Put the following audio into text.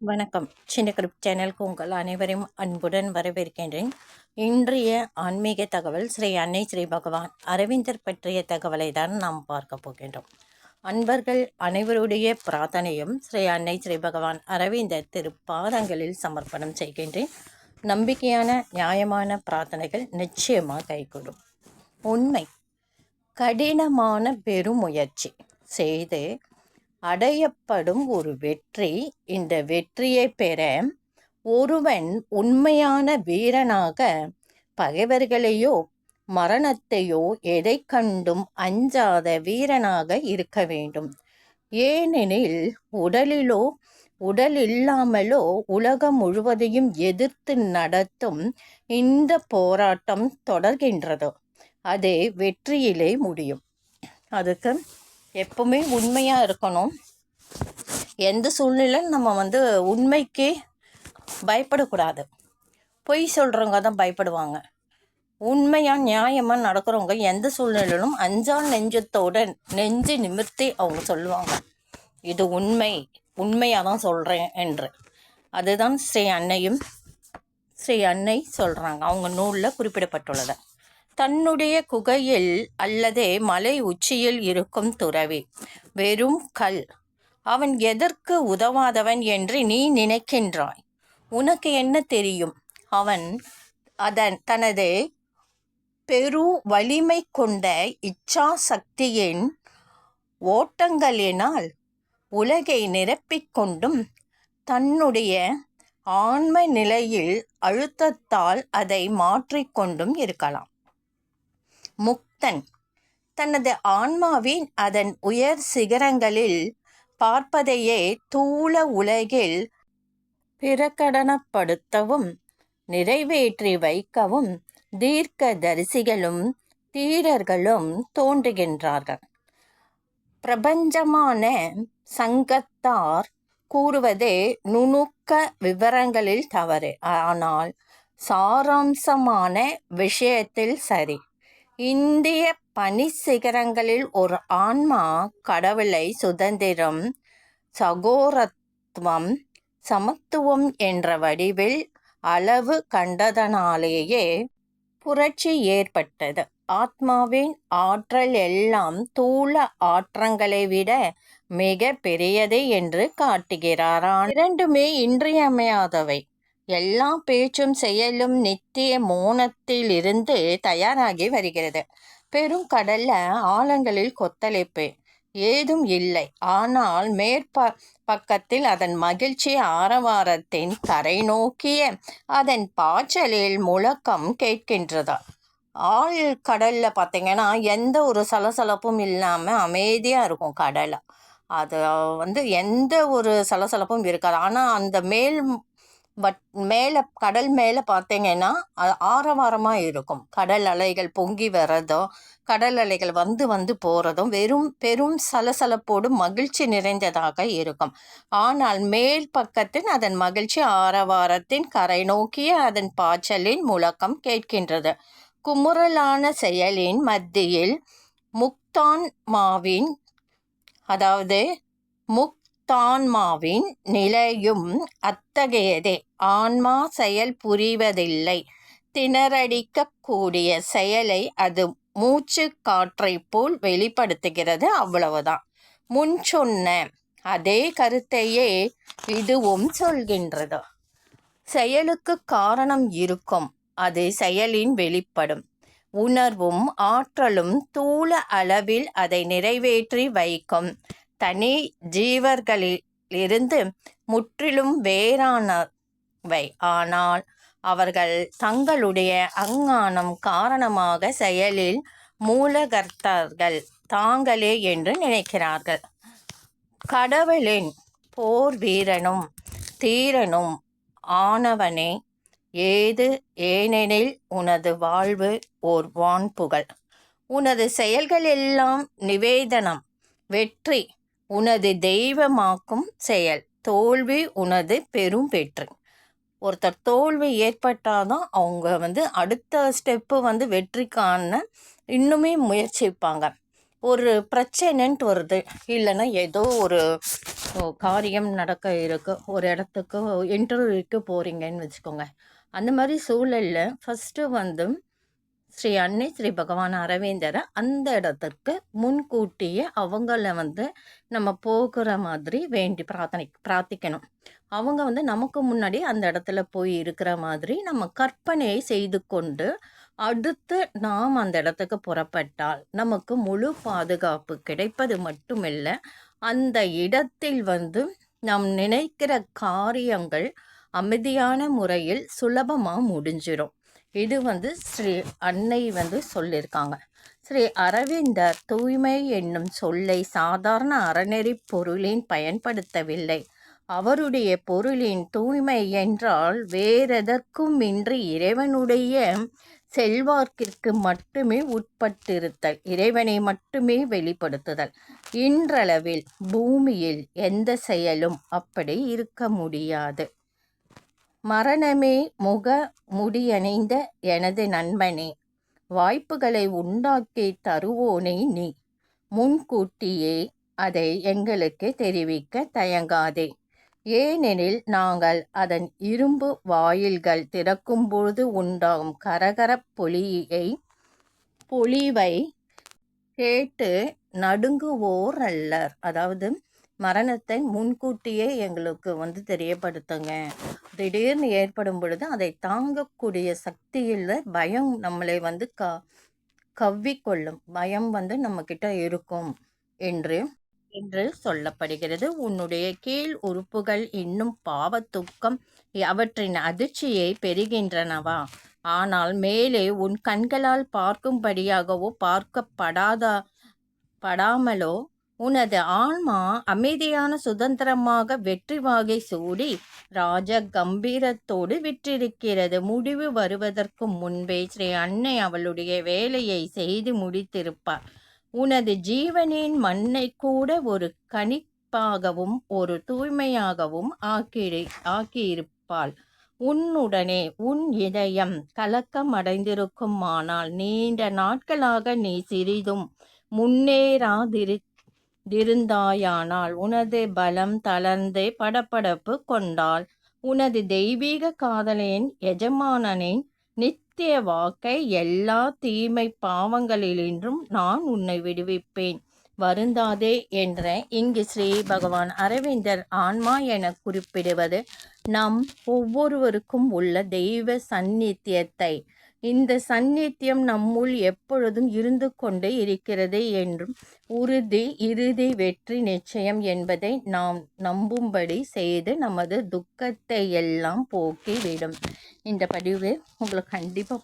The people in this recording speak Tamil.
வணக்கம். சின்ன கிரிப் சேனலுக்கு உங்கள் அனைவரையும் அன்புடன் வரவேற்கின்றேன். இன்றைய ஆன்மீக தகவல் ஸ்ரீ அன்னை ஸ்ரீ பகவான் அரவிந்தர் பற்றிய தகவலை தான் நாம் பார்க்க போகின்றோம். அன்பர்கள் அனைவருடைய பிரார்த்தனையும் ஸ்ரீ அன்னை ஸ்ரீ பகவான் அரவிந்தர் திருப்பாதங்களில் சமர்ப்பணம் செய்கின்றேன். நம்பிக்கையான நியாயமான பிரார்த்தனைகள் நிச்சயமாக கைகூடும். உண்மை. கடினமான பெருமுயற்சி செய்து அடையப்படும் ஒரு வெற்றி. இந்த வெற்றியை பெற ஒருவன் உண்மையான வீரனாக பகைவர்களையோ மரணத்தையோ எதை கண்டும் அஞ்சாத வீரனாக இருக்க வேண்டும். ஏனெனில் உடல் இல்லாமலோ உலகம் முழுவதையும் எதிர்த்து நடத்தும் இந்த போராட்டம் தொடர்கின்றதோ அது வெற்றியிலே முடியும். அதுக்கு எப்பவுமே உண்மையாக இருக்கணும். எந்த சூழ்நிலையும் நம்ம உண்மைக்கு பயப்படக்கூடாது. பொய் சொல்கிறவங்க தான் பயப்படுவாங்க. உண்மையாக நியாயமாக நடக்கிறவங்க எந்த சூழ்நிலையிலும் அஞ்சால் நெஞ்சத்தோடு நெஞ்சு நிமிர்த்தி அவங்க சொல்லுவாங்க, இது உண்மையாக தான் சொல்கிறேன் என்று. அதுதான் ஸ்ரீ அன்னை சொல்கிறாங்க. அவங்க நூலில் குறிப்பிடப்பட்டுள்ளது. தன்னுடைய குகையில் அல்லது மலை உச்சியில் இருக்கும் துறவி வெறும் கல். அவன் எதற்கு உதவாதவன் என்று நீ நினைக்கின்றாய்? உனக்கு என்ன தெரியும்? அவன் தனது பெரு வலிமை கொண்ட இச்சா சக்தியின் ஓட்டங்களினால் உலகை நிரப்பிக்கொண்டும் தன்னுடைய ஆன்ம நிலையில் அழுத்தத்தால் அதை மாற்றிக்கொண்டும் இருக்கலாம். முக்தன் தனது ஆன்மாவின் அதன் உயர் சிகரங்களில் பார்ப்பதையே தூள உலகில் பிரகடனப்படுத்தவும் நிறைவேற்றி வைக்கவும் தீர்க்க தரிசிகளும் தீரர்களும் தோன்றுகின்றார்கள். பிரபஞ்சமான சங்கத்தார் கூறுவது நுணுக்க விவரங்களில் தவறு, ஆனால் சாராம்சமான விஷயத்தில் சரி. இந்திய பனி சிகரங்களில் ஒரு ஆன்மா கடவுளை சுதந்திரம், சகோதரத்துவம், சமத்துவம் என்ற வடிவில் அளவு கண்டதனாலேயே புரட்சி ஏற்பட்டது. ஆத்மாவின் ஆற்றல் எல்லாம் தூள ஆற்றங்களை விட மிக பெரியது என்று காட்டுகிறாரான். இரண்டுமே இன்றியமையாதவை. எல்லா பேச்சும் செயலும் நித்திய மோனத்தில் இருந்து தயாராகி வருகிறது. பெரும் கடல்ல ஆழங்களில் கொத்தளிப்பு ஏதும் இல்லை. ஆனால் பக்கத்தில் அதன் மகிழ்ச்சி ஆரவாரத்தின் கரை நோக்கிய அதன் பாய்ச்சலில் முழக்கம் கேட்கின்றதா. ஆழ் கடல்ல பார்த்தீங்கன்னா எந்த ஒரு சலசலப்பும் இல்லாமல் அமைதியாக இருக்கும் கடலை. அது எந்த ஒரு சலசலப்பும் இருக்காது. ஆனால் அந்த கடல் மேலே பார்த்தீங்கன்னா ஆரவாரமாக இருக்கும். கடல் அலைகள் பொங்கி வர்றதோ கடல் அலைகள் வந்து போகிறதும் பெரும் சலசலப்போடும் மகிழ்ச்சி நிறைந்ததாக இருக்கும். ஆனால் மேல் பக்கத்தில் அதன் மகிழ்ச்சி ஆரவாரத்தின் கரை நோக்கிய அதன் பாய்ச்சலின் முழக்கம் கேட்கின்றது. குமுறலான செயலின் மத்தியில் முக்தான்மாவின் நிலையும் அத்தகையதே. ஆன்மா செயல் புரிவதில்லை. திணறடிக்கக்கூடிய செயலை அது மூச்சு காற்றை போல் வெளிப்படுத்துகிறது, அவ்வளவுதான். முன் சொன்ன அதே கருத்தையே இதுவும் சொல்கின்றது. செயலுக்கு காரணம் இருக்கும், அது செயலின் வெளிப்படும். உணர்வும் ஆற்றலும் தூள அளவில் அதை நிறைவேற்றி வைக்கும். தனி ஜீவர்களிலிருந்து முற்றிலும் வேறானவை. ஆனால் அவர்கள் தங்களுடைய அஞ்ஞானம் காரணமாக செயலில் மூலகர்த்தர்கள் தாங்களே என்று நினைக்கிறார்கள். கடவுளின் போர் வீரனும் தீரனும் ஆனவனே, ஏனெனில் உனது வாழ்வு ஓர் வான்புகழ். உனது செயல்கள் எல்லாம் நிவேதனம். வெற்றி உனது தெய்வமாக்கும் செயல். தோல்வி உனது பெரும் வெற்றி. ஒருத்தர் தோல்வி ஏற்பட்டாதான் அவங்க அடுத்த ஸ்டெப்பு வெற்றிக்கான இன்னுமே முயற்சிப்பாங்க. ஒரு பிரச்சனைன்ட்டு வருது, இல்லைன்னா ஏதோ ஒரு காரியம் நடக்க இருக்கு, ஒரு இடத்துக்கு இன்டர்வியூக்கு போகிறீங்கன்னு வச்சுக்கோங்க. அந்த மாதிரி சூழலில் ஃபஸ்ட்டு வந்து ஸ்ரீ அன்னை ஸ்ரீ பகவான் அரவிந்தரை அந்த இடத்துக்கு முன்கூட்டியே அவங்கள வந்து நம்ம போகிற மாதிரி வேண்டி பிரார்த்திக்கணும். அவங்க வந்து நமக்கு முன்னாடி அந்த இடத்துல போய் இருக்கிற மாதிரி நம்ம கற்பனையை செய்து கொண்டு அடுத்து நாம் அந்த இடத்துக்கு புறப்பட்டால் நமக்கு முழு பாதுகாப்பு கிடைப்பது மட்டுமில்லை, அந்த இடத்தில் வந்து நாம் நினைக்கிற காரியங்கள் அமைதியான முறையில் சுலபமாக முடிஞ்சிடும். இது வந்து ஸ்ரீ அன்னை வந்து சொல்லியிருக்காங்க. ஸ்ரீ அரவிந்தர் தூய்மை என்னும் சொல்லை சாதாரண அறநெறி பொருளின் பயன்படுத்தவில்லை. அவருடைய பொருளின் தூய்மை என்றால் வேறெதற்கும் இன்றி இறைவனுடைய செல்வாக்கிற்கு மட்டுமே உட்பட்டிருத்தல், இறைவனை மட்டுமே வெளிப்படுத்துதல். இன்றளவில் பூமியில் எந்த செயலும் அப்படி இருக்க முடியாது. மரணமே முக முடியணிந்த எனது நண்பனே, வாய்ப்புகளை உண்டாக்கி தருவோனே நீ, முன்கூட்டியே அதை எங்களுக்கு தெரிவிக்க தயங்காதே. ஏனெனில் நாங்கள் அதன் இரும்பு வாயில்கள் திறக்கும்பொழுது உண்டாகும் கரகரப் பொலிவை கேட்டு நடுங்குவோர் அல்லர். அதாவது மரணத்தை முன்கூட்டியே எங்களுக்கு வந்து தெரியப்படுத்துங்க. திடீர்னு ஏற்படும் பொழுது அதை தாங்கக்கூடிய சக்தியில் பயம் நம்மளை வந்து கவ்விக்கொள்ளும். பயம் வந்து நம்மக்கிட்ட இருக்கும் என்று சொல்லப்படுகிறது. உன்னுடைய கீழ் உறுப்புகள் இன்னும் பாவத்துக்கம் அவற்றின் அதிர்ச்சியை பெறுகின்றனவா? ஆனால் மேலே உன் கண்களால் பார்க்கும்படியாகவோ பார்க்கப்படாமலோ உனது ஆன்மா அமைதியான சுதந்திரமாக வெற்றி வாகை சூடி ராஜ கம்பீரத்தோடு விற்றிருக்கிறது. முடிவு வருவதற்கு முன்பே ஸ்ரீ அன்னை அவளுடைய வேலையை செய்து முடித்திருப்பார். உனது ஜீவனின் மண்ணை கூட ஒரு கணிப்பாகவும் ஒரு தூய்மையாகவும் ஆக்கியிருப்பாள். உன்னுடனே உன் இதயம் கலக்கம் அடைந்திருக்குமானால் நீண்ட நாட்களாக நீ சிறிதும் முன்னேறாதிருந்தாயானால் உனது பலம் தளர்ந்து படபடப்பு கொண்டால் உனது தெய்வீக காதலின் எஜமானனின் நித்திய வாக்கை எல்லா தீமை பாவங்களிலின்றும் நான் உன்னை விடுவிப்பேன், வருந்தாதே என்ற இங்கு ஸ்ரீ பகவான் அரவிந்தர் ஆன்மா என குறிப்பிடுவது நம் ஒவ்வொருவருக்கும் உள்ள தெய்வ சந்நித்தியத்தை, இந்த சந்நித்தியம் நம்முள் எப்பொழுதும் இருந்து கொண்டே இருக்கிறது என்றும் இறுதி வெற்றி நிச்சயம் என்பதை நாம் நம்பும்படி செய்து நமது துக்கத்தை எல்லாம் போக்கிவிடும். இந்த பதிவு உங்களுக்கு கண்டிப்பாக